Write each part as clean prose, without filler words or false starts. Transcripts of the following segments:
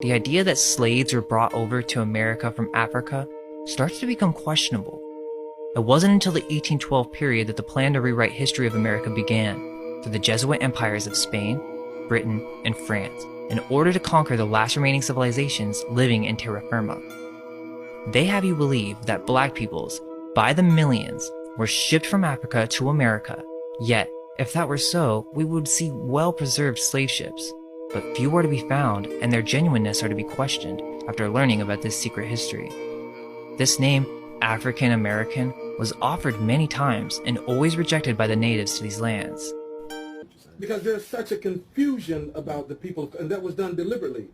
the idea that slaves were brought over to America from Africa starts to become questionable. It wasn't until the 1812 period that the plan to rewrite history of America began through the Jesuit empires of Spain, Britain, and France in order to conquer the last remaining civilizations living in terra firma. They have you believe that black peoples, by the millions, were shipped from Africa to America, yet, if that were so, we would see well-preserved slave ships. But few are to be found, and their genuineness are to be questioned after learning about this secret history. This name, African American, was offered many times and always rejected by the natives to these lands. Because there's such a confusion about the people, and that was done deliberately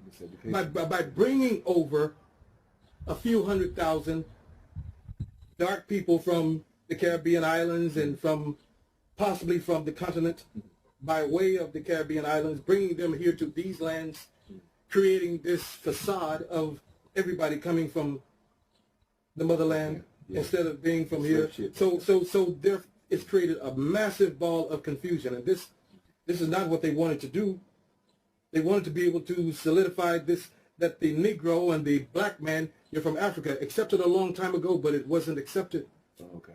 by bringing over a few 100,000 dark people from the Caribbean islands and possibly from the continent by way of the Caribbean islands, bringing them here to these lands, creating this facade of everybody coming from the motherland instead of being from here. So there it's created a massive ball of confusion, and this is not what they wanted to do. They wanted to be able to solidify this, that the Negro and the black man, you're from Africa, accepted a long time ago, but it wasn't accepted.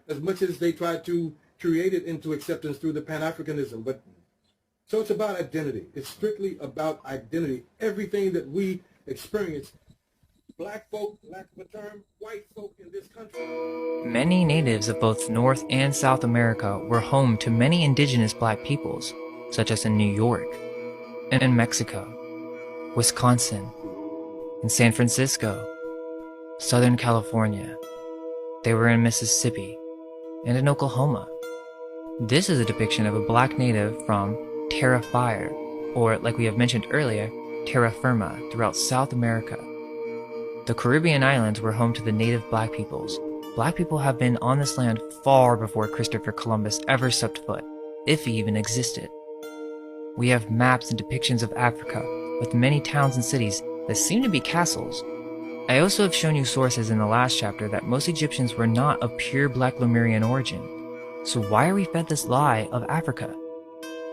As much as they tried to create it into acceptance through the Pan-Africanism. But so it's about identity. It's strictly about identity. Everything that we experience, black folk, lack of a term, white folk in this country. Many natives of both North and South America were home to many indigenous black peoples, such as in New York, and in Mexico, Wisconsin, in San Francisco, Southern California. They were in Mississippi, and in Oklahoma. This is a depiction of a black native from terra fire, or like we have mentioned earlier, terra firma, throughout South America. The Caribbean islands were home to the native black peoples. Black people have been on this land far before Christopher Columbus ever stepped foot, if he even existed. We have maps and depictions of Africa with many towns and cities that seem to be castles. I also have shown you sources in the last chapter that most Egyptians were not of pure black Lemurian origin. So why are we fed this lie of Africa?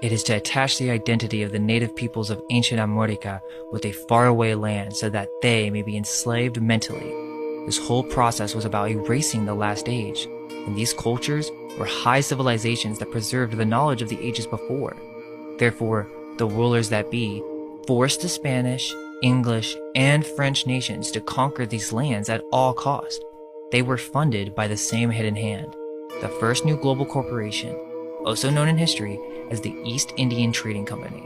It is to attach the identity of the native peoples of ancient America with a faraway land so that they may be enslaved mentally. This whole process was about erasing the last age, and these cultures were high civilizations that preserved the knowledge of the ages before. Therefore, the rulers that be forced the Spanish, English, and French nations to conquer these lands at all cost. They were funded by the same hidden hand, the first new global corporation, also known in history as the East Indian Trading Company.